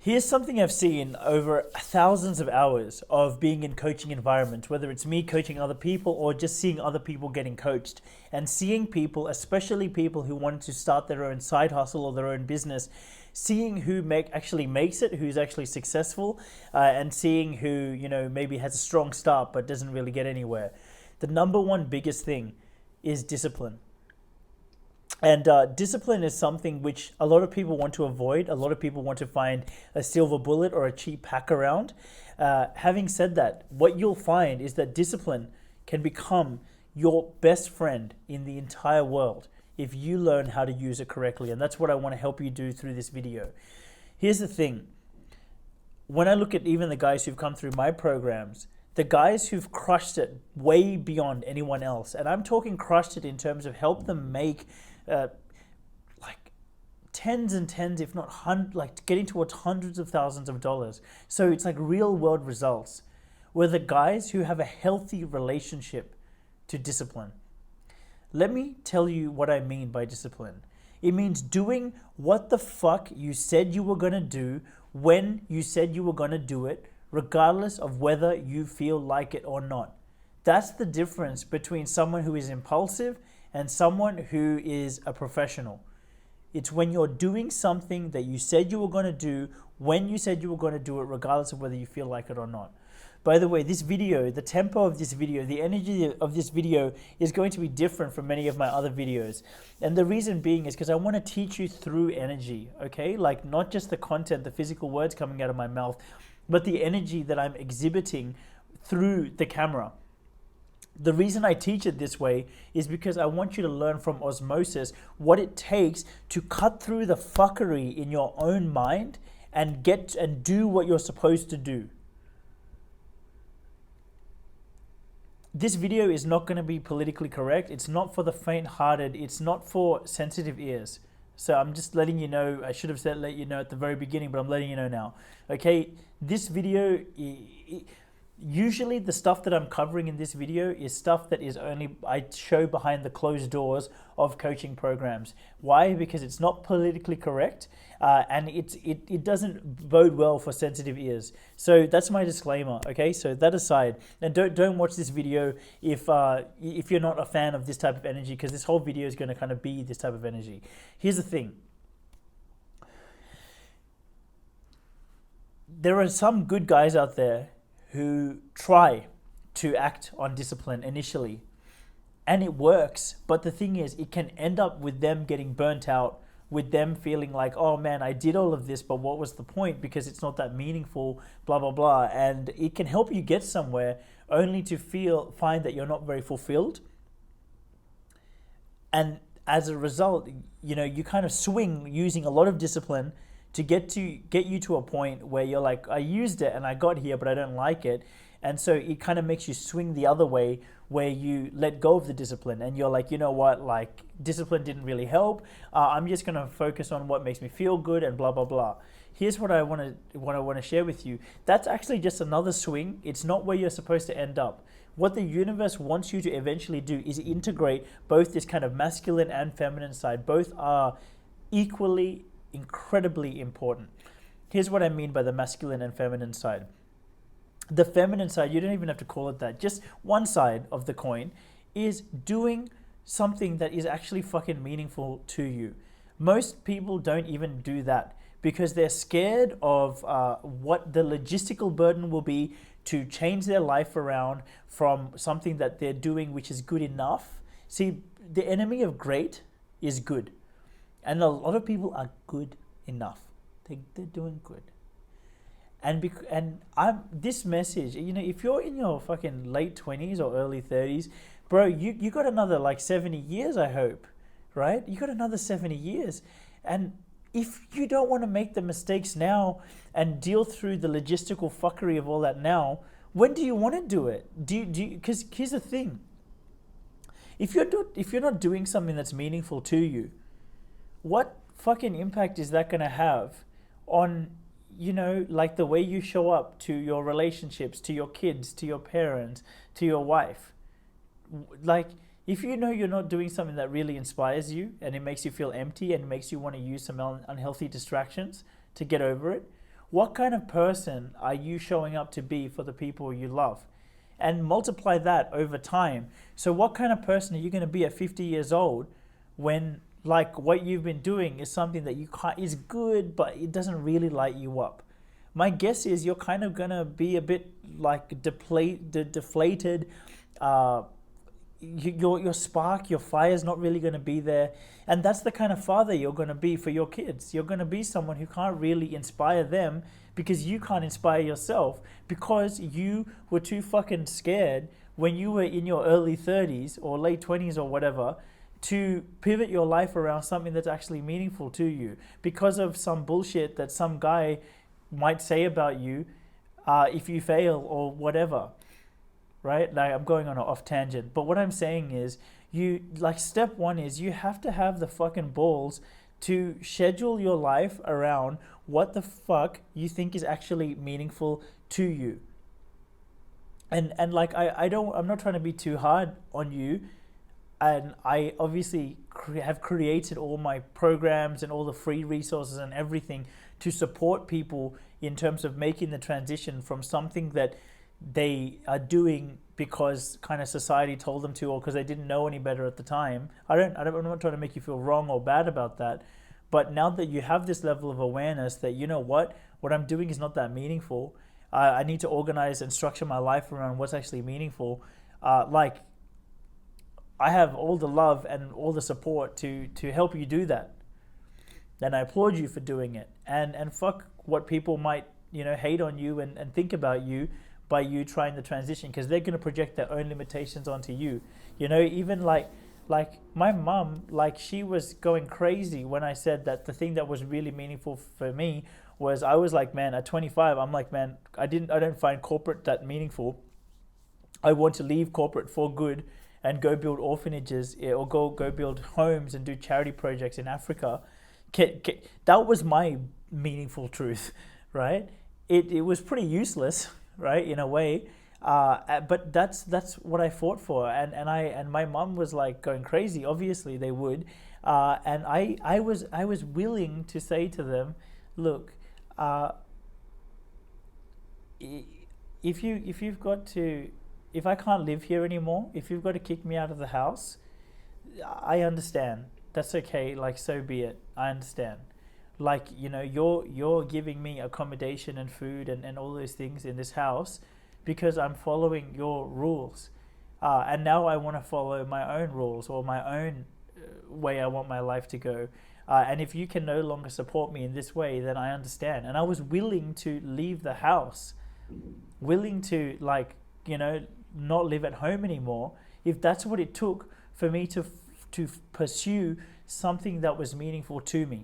Here's something I've seen over thousands of hours of being in coaching environments, whether it's me coaching other people or just seeing other people getting coached, and seeing people, especially people who want to start their own side hustle or their own business, seeing who actually makes it, who's actually successful, and seeing who, maybe has a strong start but doesn't really get anywhere. The number one biggest thing is discipline. And discipline is something which a lot of people want to avoid. A lot of people want to find a silver bullet or a cheap hack around. Having said that, what you'll find is that discipline can become your best friend in the entire world if you learn how to use it correctly. And that's what I want to help you do through this video. Here's the thing. When I look at even the guys who've come through my programs, the guys who've crushed it way beyond anyone else, and I'm talking crushed it in terms of help them make like tens and tens, if not hundreds, like getting towards hundreds of thousands of dollars. So it's like real world results, were the guys who have a healthy relationship to discipline. Let me tell you what I mean by discipline. It means doing what the fuck you said you were going to do when you said you were going to do it, regardless of whether you feel like it or not. That's the difference between someone who is impulsive and someone who is a professional. It's when you're doing something that you said you were going to do, when you said you were going to do it, regardless of whether you feel like it or not. By the way, this video, the tempo of this video, the energy of this video is going to be different from many of my other videos. And the reason being is because I want to teach you through energy, okay? Like not just the content, the physical words coming out of my mouth, but the energy that I'm exhibiting through the camera. The reason I teach it this way is because I want you to learn from osmosis what it takes to cut through the fuckery in your own mind and get and do what you're supposed to do. This video is not going to be politically correct. It's not for the faint-hearted. It's not for sensitive ears. So I'm just letting you know. I should have let you know at the very beginning, but I'm letting you know now. Okay, this video... Usually the stuff that I'm covering in this video is stuff that is only I show behind the closed doors of coaching programs. Why? Because it's not politically correct and it doesn't bode well for sensitive ears. So that's my disclaimer. Okay, so that aside, and don't watch this video if you're not a fan of this type of energy, because this whole video is going to kind of be this type of energy. Here's the thing. There are some good guys out there who try to act on discipline initially, and it works. But the thing is, it can end up with them getting burnt out, with them feeling like, oh man, I did all of this, but what was the point? Because it's not that meaningful, blah, blah, blah. And it can help you get somewhere only to find that you're not very fulfilled. And as a result, you kind of swing using a lot of discipline to get you to a point where you're like, I used it and I got here, but I don't like it. And so it kind of makes you swing the other way, where you let go of the discipline and you're like, you know what, like discipline didn't really help. I'm just going to focus on what makes me feel good and blah, blah, blah. Here's what I want to share with you. That's actually just another swing. It's not where you're supposed to end up. What the universe wants you to eventually do is integrate both this kind of masculine and feminine side. Both are equally incredibly important. Here's what I mean by the masculine and feminine side. The feminine side, you don't even have to call it that. Just one side of the coin is doing something that is actually fucking meaningful to you. Most people don't even do that because they're scared of what the logistical burden will be to change their life around from something that they're doing which is good enough. See, the enemy of great is good. And a lot of people are good enough. They're doing good. And this message, if you're in your fucking late 20s or early 30s, bro, you got another like 70 years, I hope, right? You got another 70 years. And if you don't want to make the mistakes now and deal through the logistical fuckery of all that now, when do you want to do it? Because here's the thing. If you're not doing something that's meaningful to you, what fucking impact is that going to have on, like the way you show up to your relationships, to your kids, to your parents, to your wife? Like, if you're not doing something that really inspires you and it makes you feel empty and makes you want to use some unhealthy distractions to get over it, What kind of person are you showing up to be for the people you love? And multiply that over time. So what kind of person are you going to be at 50 years old when like what you've been doing is something that you can't, is good, but it doesn't really light you up? My guess is you're kind of going to be a bit like deflated. Uh, your spark, your fire is not really going to be there. And that's the kind of father you're going to be for your kids. You're going to be someone who can't really inspire them because you can't inspire yourself because you were too fucking scared when you were in your early 30s or late 20s or whatever to pivot your life around something that's actually meaningful to you because of some bullshit that some guy might say about you if you fail or whatever. Right? Like I'm going on an off tangent, but what I'm saying is you like step one is you have to have the fucking balls to schedule your life around what the fuck you think is actually meaningful to you. And like I'm not trying to be too hard on you, and I obviously have created all my programs and all the free resources and everything to support people in terms of making the transition from something that they are doing because kind of society told them to or because they didn't know any better at the time. I'm not trying to make you feel wrong or bad about that, but now that you have this level of awareness that you know what I'm doing is not that meaningful, I need to organize and structure my life around what's actually meaningful. Like I have all the love and all the support to help you do that, and I applaud you for doing it. And fuck what people might hate on you and think about you by you trying the transition, because they're going to project their own limitations onto you. Even like my mom, like she was going crazy when I said that the thing that was really meaningful for me was I was like, man, at 25, I'm like, man, I don't find corporate that meaningful. I want to leave corporate for good and go build orphanages or go build homes and do charity projects in Africa. That was my meaningful truth, right? It was pretty useless, right, in a way, but that's what I fought for, and my mom was like going crazy. Obviously, they would, and I was willing to say to them, look, if I can't live here anymore, if you've got to kick me out of the house, I understand. That's okay. Like, so be it. I understand. Like, you're giving me accommodation and food and all those things in this house because I'm following your rules. And now I want to follow my own rules or my own way I want my life to go. And if you can no longer support me in this way, then I understand. And I was willing to leave the house, willing to not live at home anymore, if that's what it took for me to pursue something that was meaningful to me.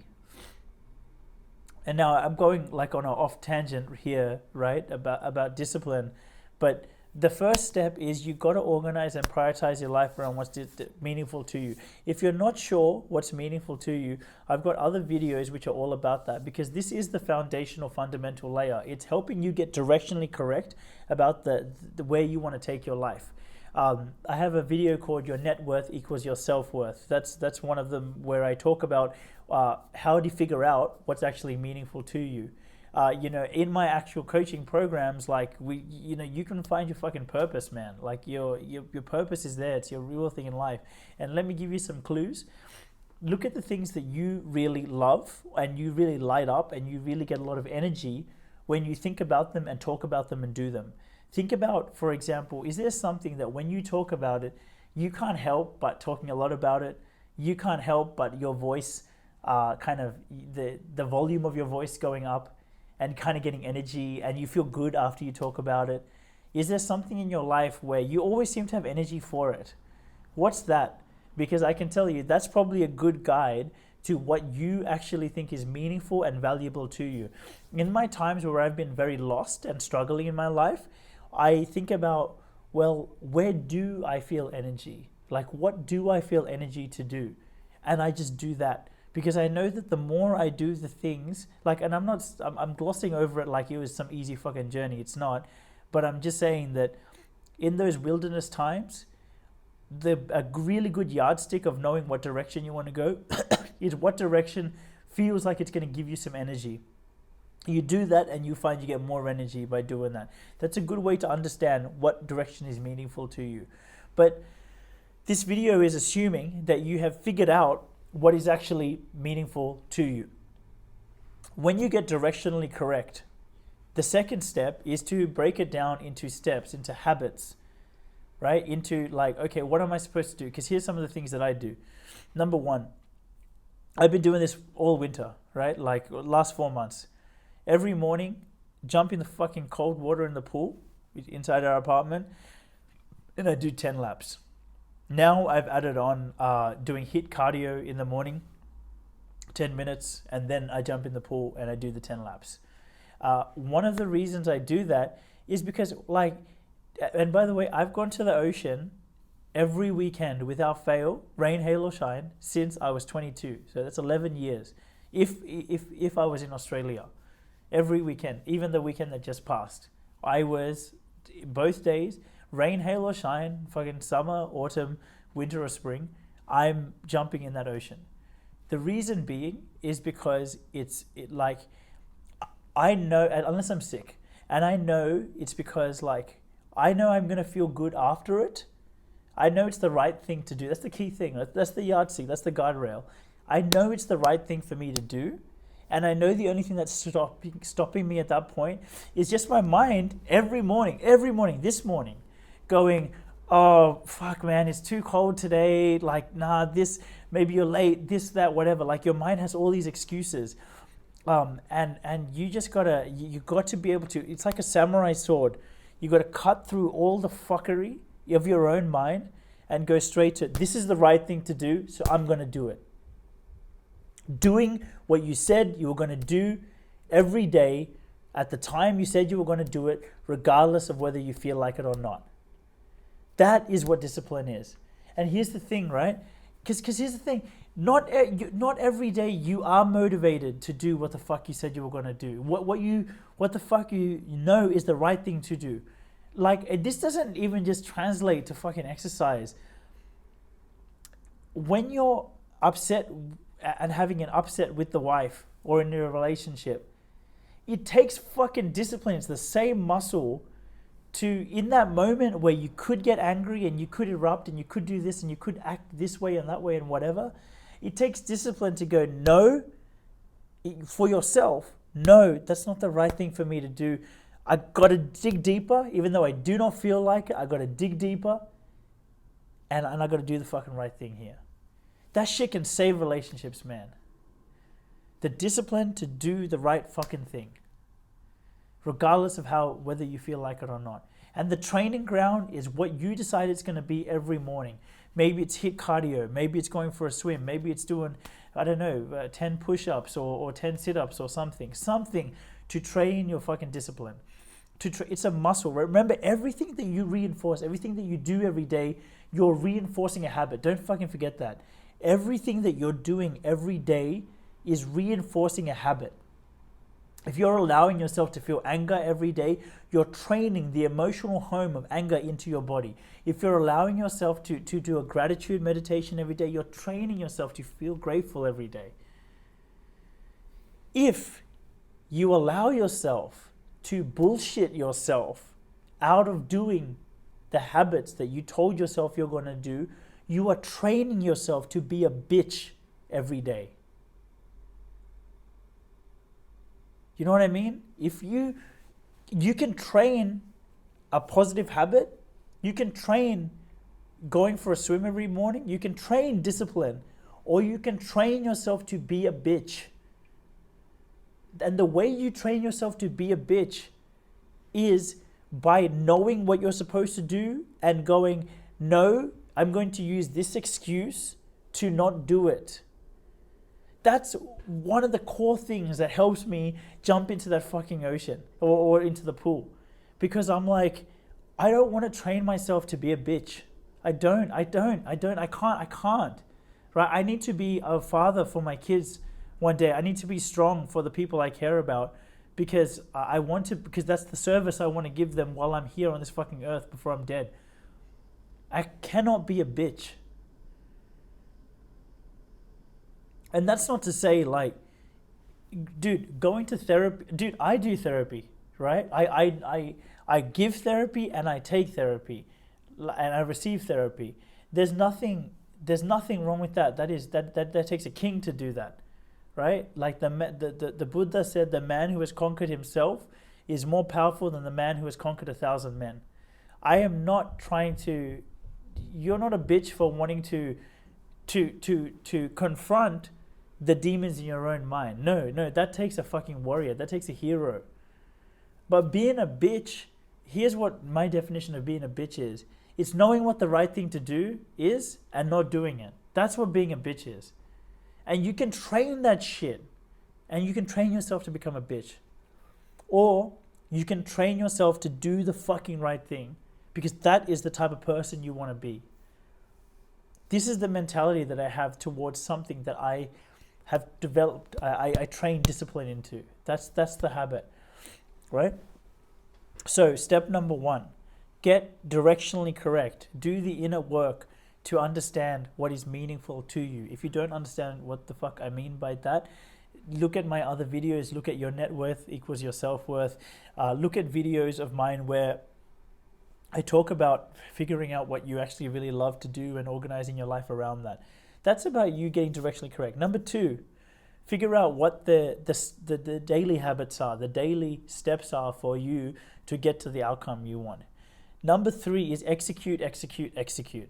And now I'm going like on an off tangent here, right, about discipline. But the first step is you've got to organize and prioritize your life around what's meaningful to you. If you're not sure what's meaningful to you, I've got other videos which are all about that, because this is the foundational fundamental layer. It's helping you get directionally correct about the where you want to take your life. I have a video called Your Net Worth Equals Your Self-Worth. That's one of them where I talk about how do you figure out what's actually meaningful to you. In my actual coaching programs, like you can find your fucking purpose, man. Like your purpose is there. It's your real thing in life. And let me give you some clues. Look at the things that you really love and you really light up and you really get a lot of energy when you think about them and talk about them and do them. Think about, for example, is there something that when you talk about it, you can't help but talking a lot about it? You can't help but your voice, kind of the volume of your voice going up and kind of getting energy, and you feel good after you talk about it? Is there something in your life where you always seem to have energy for it? What's that? Because I can tell you that's probably a good guide to what you actually think is meaningful and valuable to you. In my times where I've been very lost and struggling in my life, I think about, well, where do I feel energy? Like, what do I feel energy to do? And I just do that, because I know that the more I do the things, like, and I'm glossing over it like it was some easy fucking journey. It's not. But I'm just saying that in those wilderness times, a really good yardstick of knowing what direction you want to go is what direction feels like it's going to give you some energy. You do that and you find you get more energy by doing that. That's a good way to understand what direction is meaningful to you. But this video is assuming that you have figured out what is actually meaningful to you. When you get directionally correct, the second step is to break it down into steps, into habits, right? Into like, okay, what am I supposed to do? Because here's some of the things that I do. Number one, I've been doing this all winter, right? Like last 4 months. Every morning, jump in the fucking cold water in the pool inside our apartment, and I do 10 laps. Now I've added on doing HIIT cardio in the morning, 10 minutes, and then I jump in the pool and I do the 10 laps. One of the reasons I do that is because, like, and by the way, I've gone to the ocean every weekend without fail, rain, hail, or shine, since I was 22. So that's 11 years. If I was in Australia. Every weekend, even the weekend that just passed, I was both days, rain, hail, or shine, fucking summer, autumn, winter, or spring, I'm jumping in that ocean. The reason being is because like, I know, unless I'm sick, and I know it's because, like, I know I'm gonna feel good after it. I know it's the right thing to do. That's the key thing. That's the yardstick. That's the guardrail. I know it's the right thing for me to do. And I know the only thing that's stopping me at that point is just my mind every morning, this morning, going, oh, fuck, man, it's too cold today. Like, nah, this, maybe you're late, this, that, whatever. Like, your mind has all these excuses. And you just gotta, you got to be able to, it's like a samurai sword. You got to cut through all the fuckery of your own mind and go straight to, this is the right thing to do, so I'm going to do it. Doing what you said you were going to do every day at the time you said you were going to do it, regardless of whether you feel like it or not. That is what discipline is. And here's the thing, right? Because here's the thing. Not every day you are motivated to do what the fuck you said you were going to do. What the fuck you know is the right thing to do. Like, this doesn't even just translate to fucking exercise. When you're upset and having an upset with the wife or in a relationship, it takes fucking discipline. It's the same muscle to, in that moment where you could get angry and you could erupt and you could do this and you could act this way and that way and whatever, it takes discipline to go, no, for yourself, no, that's not the right thing for me to do. I got to dig deeper, even though I do not feel like it. I got to dig deeper, and I got to do the fucking right thing here. That shit can save relationships, man. The discipline to do the right fucking thing, regardless of whether you feel like it or not. And the training ground is what you decide it's going to be every morning. Maybe it's HIIT cardio. Maybe it's going for a swim. Maybe it's doing, 10 push-ups or 10 sit-ups or something. Something to train your fucking discipline. It's a muscle. Remember, everything that you reinforce, everything that you do every day, you're reinforcing a habit. Don't fucking forget that. Everything that you're doing every day is reinforcing a habit. If you're allowing yourself to feel anger every day, you're training the emotional home of anger into your body. If you're allowing yourself to do a gratitude meditation every day, you're training yourself to feel grateful every day. If you allow yourself to bullshit yourself out of doing the habits that you told yourself you're going to do, you are training yourself to be a bitch every day. You know what I mean? If you can train a positive habit, you can train going for a swim every morning, you can train discipline, or you can train yourself to be a bitch. And the way you train yourself to be a bitch is by knowing what you're supposed to do and going, no, I'm going to use this excuse to not do it. That's one of the core things that helps me jump into that fucking ocean or into the pool. Because I'm like, I don't want to train myself to be a bitch. I can't. Right? I need to be a father for my kids one day. I need to be strong for the people I care about because because that's the service I want to give them while I'm here on this fucking earth before I'm dead. I cannot be a bitch. And that's not to say like dude, going to therapy, dude, I do therapy, right? I give therapy and I take therapy, and I receive therapy. There's nothing there's nothing wrong with that. That takes a king to do that, right? Like the Buddha said, the man who has conquered himself is more powerful than the man who has conquered 1,000 men. I am not trying to. You're not a bitch for wanting to confront the demons in your own mind. No, no, that takes a fucking warrior. That takes a hero. But being a bitch, here's what my definition of being a bitch is. It's knowing what the right thing to do is and not doing it. That's what being a bitch is. And you can train that shit. And you can train yourself to become a bitch. Or you can train yourself to do the fucking right thing, because that is the type of person you want to be. This is the mentality that I have towards something that I have developed. I train discipline into. That's the habit, right? So step number 1, get directionally correct. Do the inner work to understand what is meaningful to you. If you don't understand what the fuck I mean by that, look at my other videos. Look at your net worth equals your self-worth. Look at videos of mine where I talk about figuring out what you actually really love to do and organizing your life around that. That's about you getting directionally correct. Number 2, figure out what the daily habits are, the daily steps are for you to get to the outcome you want. Number 3 is execute, execute, execute.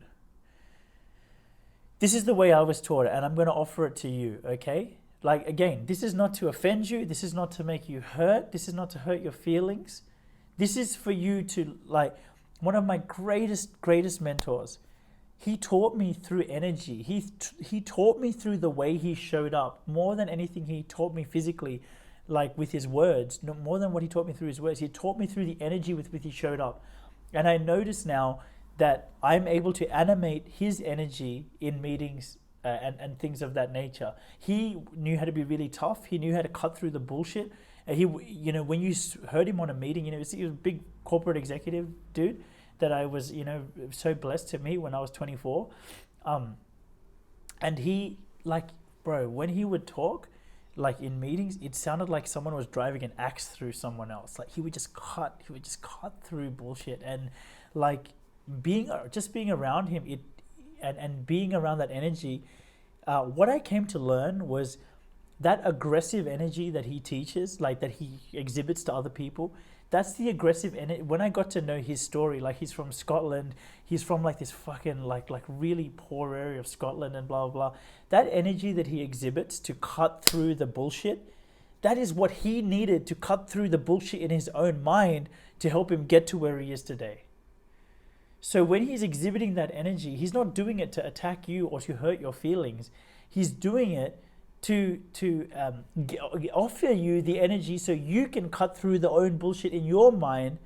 This is the way I was taught it, and I'm going to offer it to you, okay? Like, again, this is not to offend you. This is not to make you hurt. This is not to hurt your feelings. This is for you to, like, one of my greatest mentors, he taught me through energy. He taught me through the way he showed up. More than anything, he taught me physically, like with his words. No, more than what he taught me through his words, he taught me through the energy with which he showed up. And I notice now that I'm able to animate his energy in meetings and things of that nature. He knew how to be really tough. He knew how to cut through the bullshit. When you heard him on a meeting, he was a big corporate executive dude that I was, so blessed to meet when I was 24. And he, like, bro, when he would talk, like in meetings, it sounded like someone was driving an axe through someone else. Like he would just cut through bullshit. And like being around him, and being around that energy, what I came to learn was that aggressive energy that he teaches, like that he exhibits to other people, that's the aggressive energy. When I got to know his story, like he's from Scotland, he's from like this fucking like really poor area of Scotland and blah, blah, blah. That energy that he exhibits to cut through the bullshit, that is what he needed to cut through the bullshit in his own mind to help him get to where he is today. So when he's exhibiting that energy, he's not doing it to attack you or to hurt your feelings. He's doing it to offer you the energy so you can cut through the own bullshit in your mind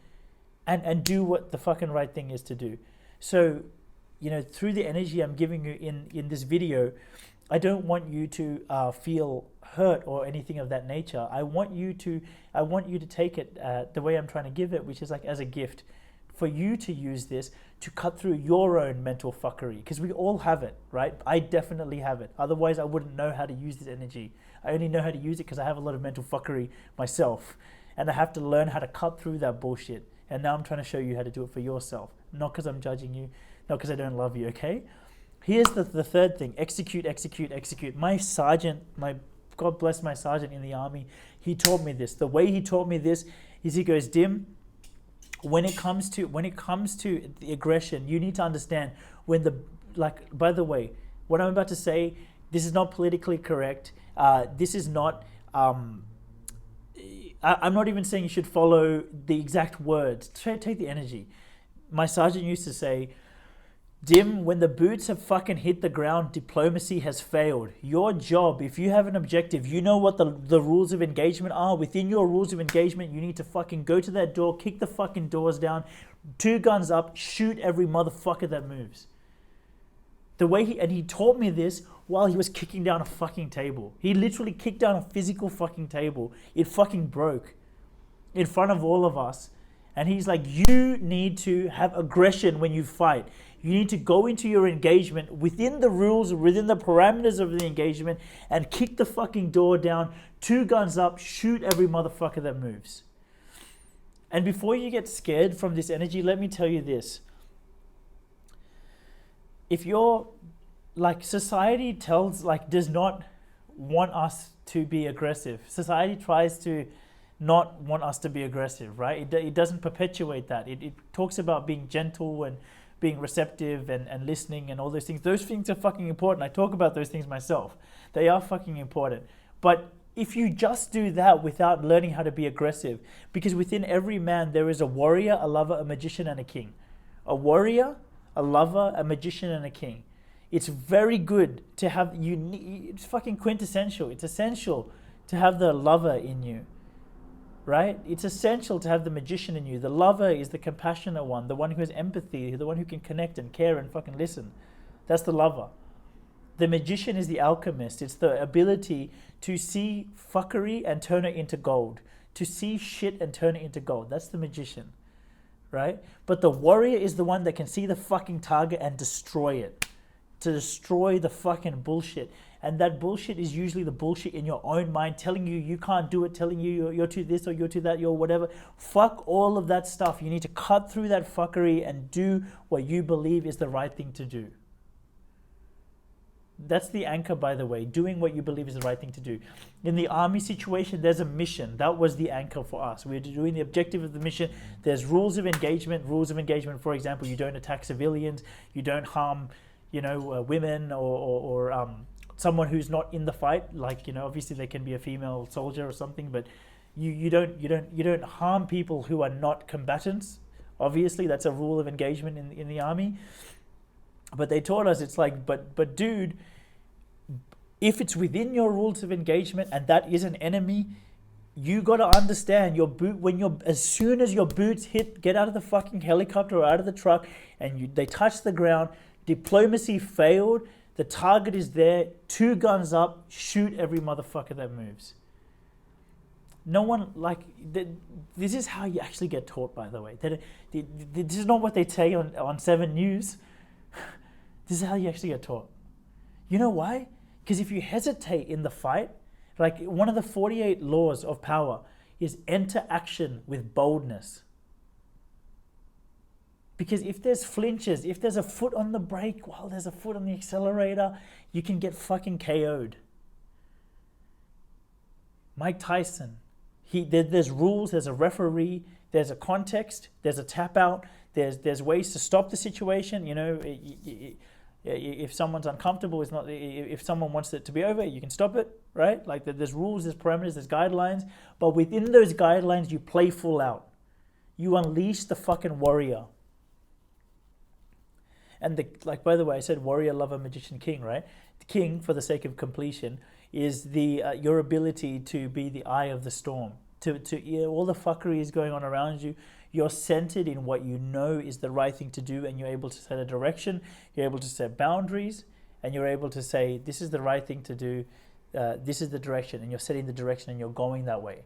and do what the fucking right thing is to do. So, through the energy I'm giving you in this video, I don't want you to feel hurt or anything of that nature. I want you to take it the way I'm trying to give it, which is like as a gift for you to use this to cut through your own mental fuckery, because we all have it, right? I definitely have it. Otherwise, I wouldn't know how to use this energy. I only know how to use it because I have a lot of mental fuckery myself, and I have to learn how to cut through that bullshit. And now I'm trying to show you how to do it for yourself, not because I'm judging you, not because I don't love you, okay? Here's the third thing: execute, execute, execute. My sergeant, God bless my sergeant in the army, he taught me this. The way he taught me this is he goes, Dim, when it comes to the aggression, you need to understand by the way, what I'm about to say, this is not politically correct. This is not, I'm not even saying you should follow the exact words. Take the energy. My sergeant used to say, Dim, when the boots have fucking hit the ground, diplomacy has failed. Your job, if you have an objective, you know what the rules of engagement are. Within your rules of engagement, you need to fucking go to that door, kick the fucking doors down, 2 guns up, shoot every motherfucker that moves. He taught me this while he was kicking down a fucking table. He literally kicked down a physical fucking table. It fucking broke in front of all of us. And he's like, you need to have aggression when you fight. You need to go into your engagement within the rules, within the parameters of the engagement, and kick the fucking door down, 2 guns up, shoot every motherfucker that moves. And before you get scared from this energy, let me tell you this. If you're, like, society does not want us to be aggressive. Society tries to not want us to be aggressive, right? It doesn't perpetuate that. It talks about being gentle and being receptive and listening and all those things. Those things are fucking important. I talk about those things myself. They are fucking important. But if you just do that without learning how to be aggressive, because within every man there is a warrior, a lover, a magician, and a king. A warrior, a lover, a magician, and a king. It's very good to have, it's fucking quintessential. It's essential to have the lover in you. Right? It's essential to have the magician in you. The lover is the compassionate one, the one who has empathy, the one who can connect and care and fucking listen. That's the lover. The magician is the alchemist. It's the ability to see fuckery and turn it into gold. To see shit and turn it into gold. That's the magician. Right? But the warrior is the one that can see the fucking target and destroy it. To destroy the fucking bullshit. And that bullshit is usually the bullshit in your own mind, telling you you can't do it, telling you you're too this or you're too that, you're whatever. Fuck all of that stuff. You need to cut through that fuckery and do what you believe is the right thing to do. That's the anchor, by the way, doing what you believe is the right thing to do. In the army situation, there's a mission. That was the anchor for us. We're doing the objective of the mission. There's rules of engagement. Rules of engagement, for example, you don't attack civilians, you don't harm, women or someone who's not in the fight. Like, obviously there can be a female soldier or something, but you don't harm people who are not combatants. Obviously, that's a rule of engagement in the army. But they taught us, it's like, but dude, if it's within your rules of engagement and that is an enemy, you got to understand as soon as your boots get out of the fucking helicopter or out of the truck and they touch the ground, diplomacy failed, the target is there, 2 guns up, shoot every motherfucker that moves. No one, this is how you actually get taught, by the way. This is not what they say on 7 News. This is how you actually get taught. You know why? Because if you hesitate in the fight, like one of the 48 laws of power is enter action with boldness. Because if there's flinches, if there's a foot on the brake while there's a foot on the accelerator, you can get fucking KO'd. Mike Tyson, there's rules, there's a referee, there's a context, there's a tap out, there's ways to stop the situation. If someone's uncomfortable, if someone wants it to be over, you can stop it, right? Like there's rules, there's parameters, there's guidelines, but within those guidelines, you play full out. You unleash the fucking warrior. And by the way, I said warrior, lover, magician, king, right? The king, for the sake of completion, is your ability to be the eye of the storm. All the fuckery is going on around you. You're centered in what you know is the right thing to do, and you're able to set a direction. You're able to set boundaries, and you're able to say, this is the right thing to do. This is the direction, and you're setting the direction, and you're going that way.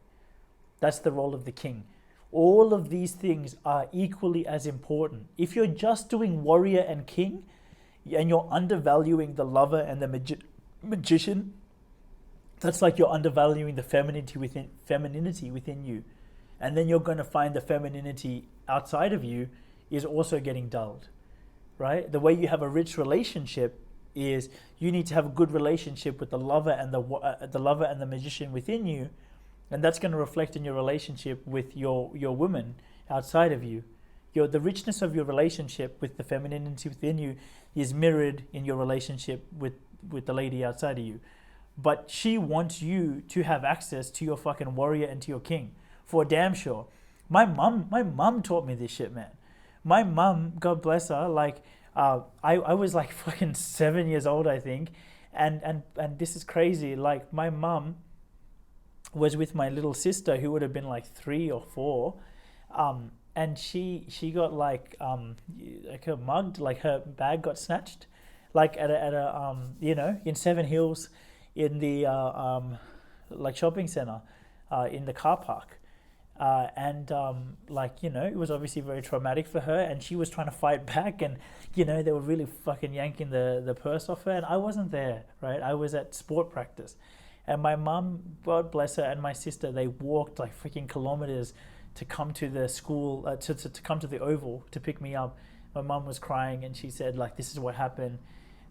That's the role of the king. All of these things are equally as important. If you're just doing warrior and king, and you're undervaluing the lover and the magician, that's like you're undervaluing the femininity within you. And then you're going to find the femininity outside of you is also getting dulled, right? The way you have a rich relationship is you need to have a good relationship with the lover and the magician within you, and that's going to reflect in your relationship with your woman outside of you. The richness of your relationship with the femininity within you is mirrored in your relationship with the lady outside of you. But she wants you to have access to your fucking warrior and to your king, for damn sure. My mom taught me this shit, man. My mom, God bless her, I was like fucking 7 years old, I think, and this is crazy. Like my mom was with my little sister, who would have been like 3 or 4, and she got like her mugged, like her bag got snatched, like at a in Seven Hills, in the shopping center, in the car park. And like, you know, it was obviously very traumatic for her, and she was trying to fight back, and you know, they were really fucking yanking the purse off her, and I wasn't there, right? I was at sport practice, and my mum, God bless her, and my sister, they walked like freaking kilometers to come to the school, to come to the oval to pick me up. My mum was crying, and she said like, this is what happened.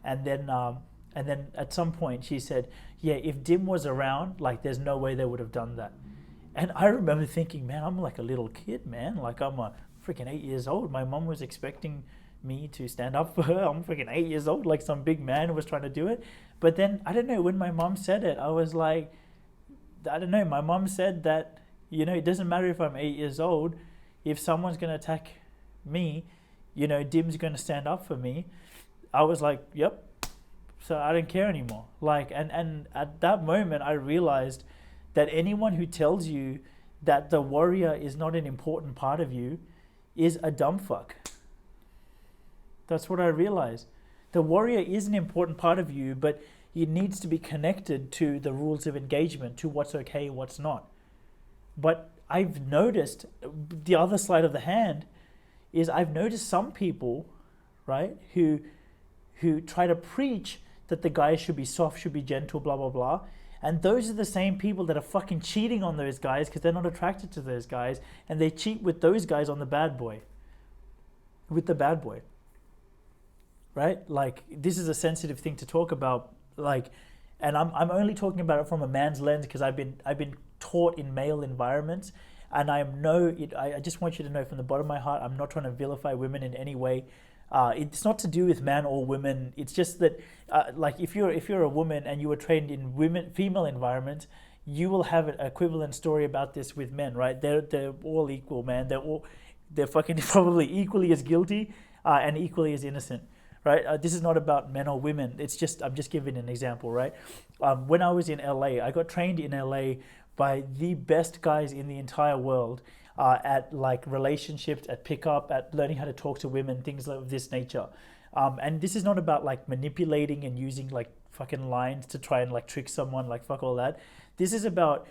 And then at some point she said, yeah, if Dim was around, like there's no way they would have done that. And I remember thinking, man, I'm like a little kid, man. Like I'm a freaking 8 years old. My mom was expecting me to stand up for her. I'm freaking 8 years old, like some big man was trying to do it. But then, I don't know, when my mom said it, I was like, I don't know, my mom said that, you know, it doesn't matter if I'm 8 years old. If someone's going to attack me, you know, Dim's going to stand up for me. I was like, yep. So I don't care anymore. Like, and at that moment, I realized that anyone who tells you that the warrior is not an important part of you is a dumb fuck. That's what I realized. The warrior is an important part of you, but it needs to be connected to the rules of engagement, to what's okay, what's not. But I've noticed the other side of the hand is I've noticed some people, right, who try to preach that the guys should be soft, should be gentle, blah, blah, blah. And those are the same people that are fucking cheating on those guys because they're not attracted to those guys, and they cheat with those guys on the bad boy. With the bad boy. Right? Like, this is a sensitive thing to talk about. Like, and I'm only talking about it from a man's lens because I've been taught in male environments, and I just want you to know from the bottom of my heart, I'm not trying to vilify women in any way. It's not to do with man or women. It's just that, like, if you're a woman and you were trained in female environments, you will have an equivalent story about this with men, right? They're all equal, man. They're fucking probably equally as guilty and equally as innocent, right? This is not about men or women. I'm just giving an example, right? When I was in LA, I got trained in LA by the best guys in the entire world. At like relationships, at pickup, at learning how to talk to women, things of this nature. And this is not about like manipulating and using like fucking lines to try and like trick someone, like fuck all that. This is about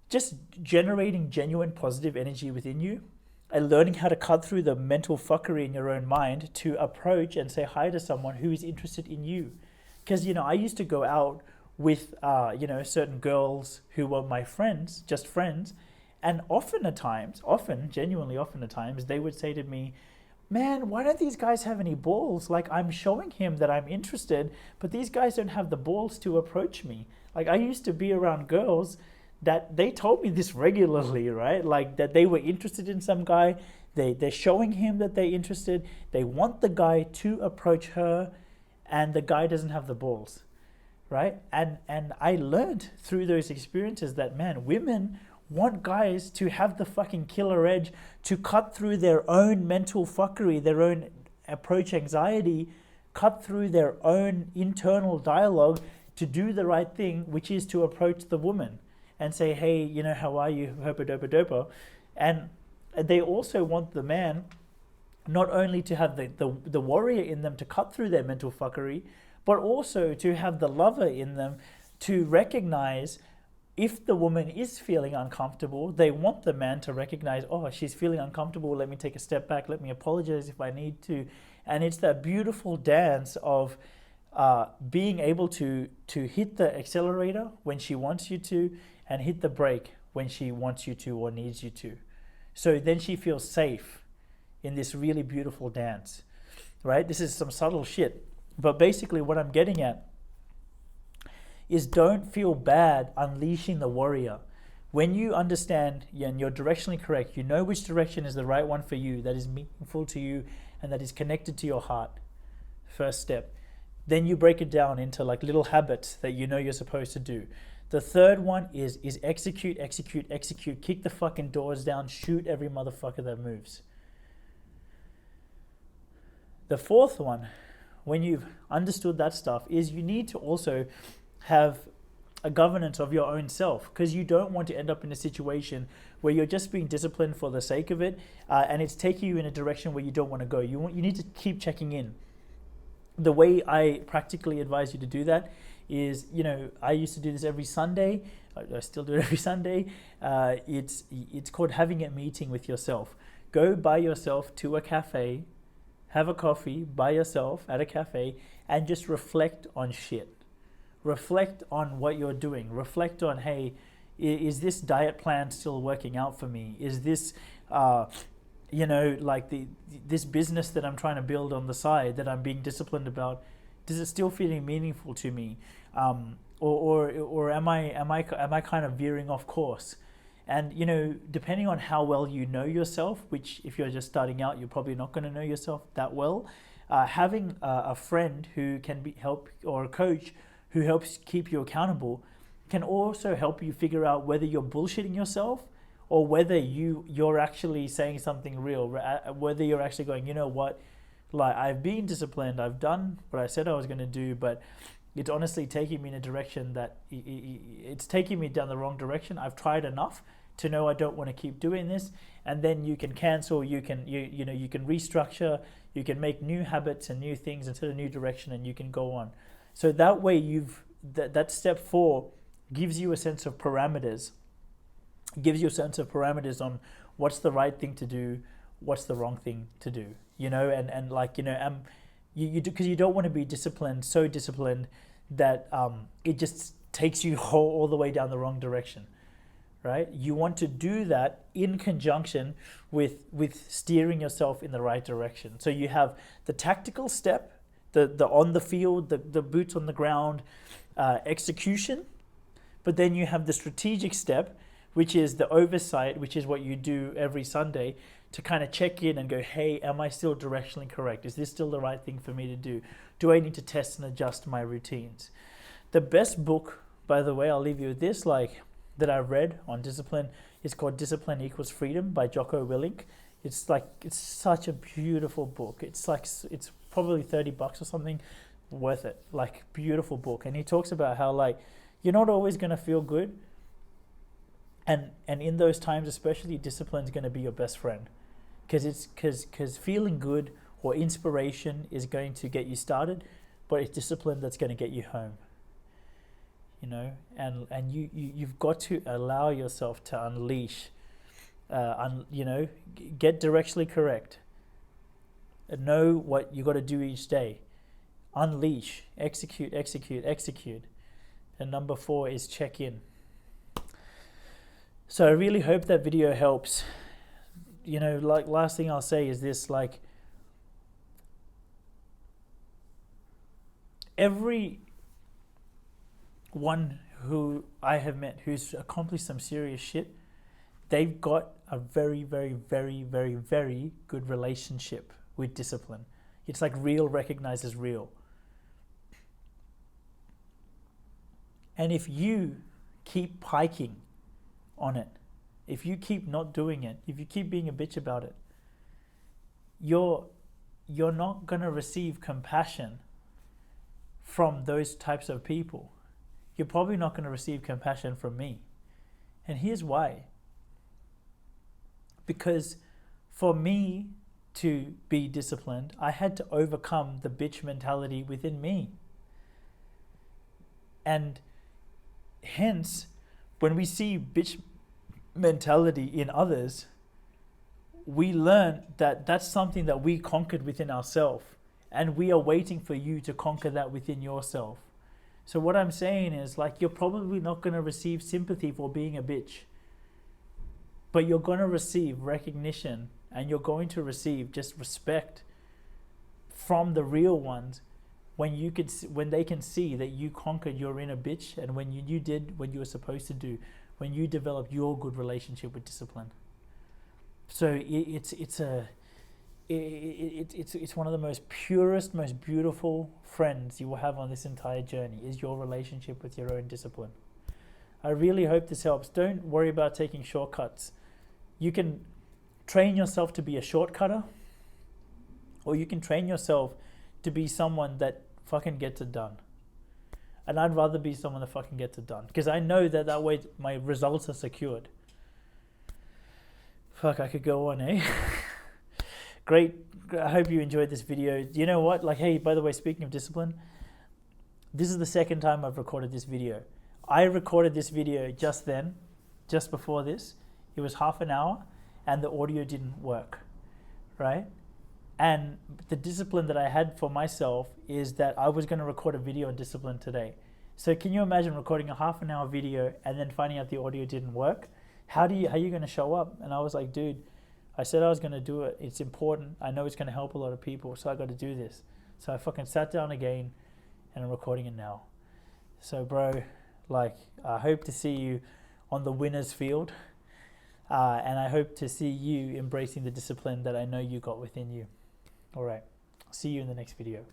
just generating genuine positive energy within you and learning how to cut through the mental fuckery in your own mind to approach and say hi to someone who is interested in you. Because, you know, I used to go out with, certain girls who were my friends, just friends. And genuinely often at times, they would say to me, man, why don't these guys have any balls? Like, I'm showing him that I'm interested, but these guys don't have the balls to approach me. Like, I used to be around girls that they told me this regularly, right? Like, that they were interested in some guy. They're showing him that they're interested. They want the guy to approach her, and the guy doesn't have the balls, right? And I learned through those experiences that, man, women want guys to have the fucking killer edge to cut through their own mental fuckery, their own approach anxiety, cut through their own internal dialogue to do the right thing, which is to approach the woman and say, hey, you know, how are you? Herpa dopa dopa. And they also want the man not only to have the warrior in them to cut through their mental fuckery, but also to have the lover in them to recognize if the woman is feeling uncomfortable. They want the man to recognize, oh, she's feeling uncomfortable. Let me take a step back. Let me apologize if I need to. And it's that beautiful dance of being able to hit the accelerator when she wants you to and hit the brake when she wants you to or needs you to. So then she feels safe in this really beautiful dance, right? This is some subtle shit. But basically what I'm getting at is don't feel bad unleashing the warrior. When you understand and you're directionally correct, you know which direction is the right one for you, that is meaningful to you and that is connected to your heart. First step. Then you break it down into like little habits that you know you're supposed to do. The third one is execute. Kick the fucking doors down, shoot every motherfucker that moves. The fourth one, when you've understood that stuff, is you need to also have a governance of your own self, because you don't want to end up in a situation where you're just being disciplined for the sake of it, and it's taking you in a direction where you don't want to go. You need to keep checking in. The way I practically advise you to do that is, you know, I used to do this every Sunday. I still do it every Sunday. It's called having a meeting with yourself. Go by yourself to a cafe, have a coffee by yourself at a cafe, and just reflect on shit. Reflect on what you're doing. Reflect on, hey, is this diet plan still working out for me? Is this, you know, like this business that I'm trying to build on the side that I'm being disciplined about, does it still feeling meaningful to me? Or am I kind of veering off course? And, you know, depending on how well you know yourself, which if you're just starting out, you're probably not going to know yourself that well, having a friend who can help, or a coach who helps keep you accountable, can also help you figure out whether you're bullshitting yourself or whether you're actually saying something real, whether you're actually going, you know what, like, I've been disciplined, I've done what I said I was going to do, but it's honestly taking me in a direction that it's taking me down the wrong direction. I've tried enough to know I don't want to keep doing this. And then you can cancel, you can restructure, you can make new habits and new things into a new direction, and you can go on. So that way that step 4 gives you a sense of parameters, on what's the right thing to do, what's the wrong thing to do, you know, and like, you know, you do, because you don't want to be so disciplined that it just takes you all the way down the wrong direction, right? You want to do that in conjunction with steering yourself in the right direction. So you have the tactical step, the on the field, the boots on the ground execution, but then you have the strategic step, which is the oversight, which is what you do every Sunday to kind of check in and go, hey, am I still directionally correct? Is this still the right thing for me to do? Do I need to test and adjust my routines? The best book, by the way, I'll leave you with this, like, that I've read on discipline is called Discipline Equals Freedom by Jocko Willink. It's such a beautiful book. It's probably $30 or something, worth it. Like, beautiful book. And he talks about how, like, you're not always going to feel good. And in those times, especially, discipline is going to be your best friend. Because feeling good or inspiration is going to get you started, but it's discipline that's going to get you home. You know, and you've got to allow yourself to unleash, you know, get directionally correct. Know what you got to do each day. Unleash, execute. And number 4 is check in. So I really hope that video helps. You know, like, last thing I'll say is this, like, every one who I have met who's accomplished some serious shit, they've got a very, very, very, very, very good relationship with discipline. It's like real recognizes real. And if you keep piking on it, if you keep not doing it, if you keep being a bitch about it, you're not going to receive compassion from those types of people. You're probably not going to receive compassion from me. And here's why. Because for me to be disciplined, I had to overcome the bitch mentality within me. And hence, when we see bitch mentality in others, we learn that that's something that we conquered within ourselves. And we are waiting for you to conquer that within yourself. So what I'm saying is, like, you're probably not going to receive sympathy for being a bitch, but you're going to receive recognition, and you're going to receive just respect from the real ones when they can see that you conquered your inner bitch, and when you did what you were supposed to do, when you developed your good relationship with discipline. So it's one of the most purest, most beautiful friends you will have on this entire journey, is your relationship with your own discipline. I really hope this helps. Don't worry about taking shortcuts. You can train yourself to be a shortcutter, or you can train yourself to be someone that fucking gets it done. And I'd rather be someone that fucking gets it done, because I know that way my results are secured. Fuck, I could go on, eh? Great. I hope you enjoyed this video. You know what? Like, hey, by the way, speaking of discipline, This is the second time I've recorded this video. I recorded this video just then, just before this. It was half an hour and the audio didn't work, right? And the discipline that I had for myself is that I was going to record a video on discipline today. So can you imagine recording a half an hour video and then finding out the audio didn't work? How are you going to show up? And I was like, dude, I said I was going to do it. It's important. I know it's going to help a lot of people, so I got to do this. So I fucking sat down again and I'm recording it now. So bro, like, I hope to see you on the winner's field. And I hope to see you embracing the discipline that I know you got within you. All right, see you in the next video.